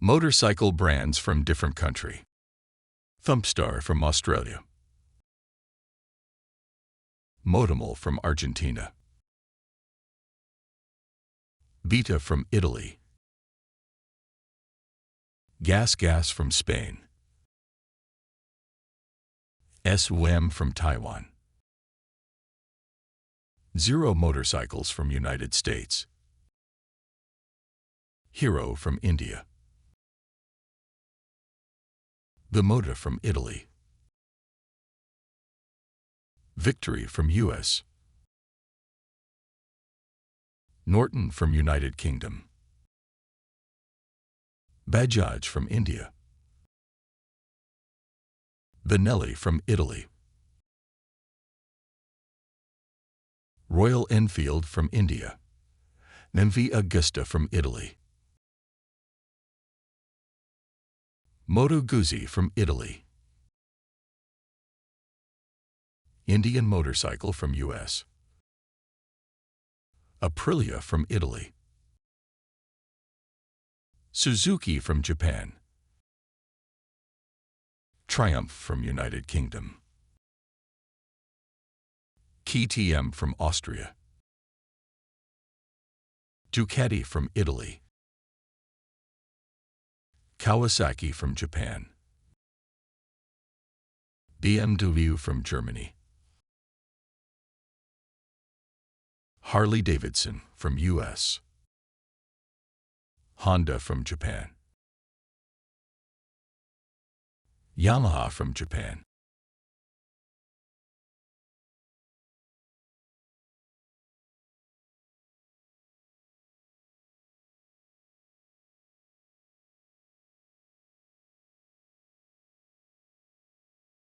Motorcycle brands from different country. Thumpstar from Australia. Motomol from Argentina. Vita from Italy. Gas from Spain. SWM from Taiwan. Zero Motorcycles from United States. Hero from India. Bimota from Italy. Victory from US. Norton from United Kingdom. Bajaj from India. Benelli from Italy. Royal Enfield from India. MV Agusta from Italy. Moto Guzzi from Italy. Indian Motorcycle from US. Aprilia from Italy. Suzuki from Japan. Triumph from United Kingdom. KTM from Austria. Ducati from Italy. Kawasaki from Japan. BMW from Germany. Harley-Davidson from US. Honda from Japan. Yamaha from Japan.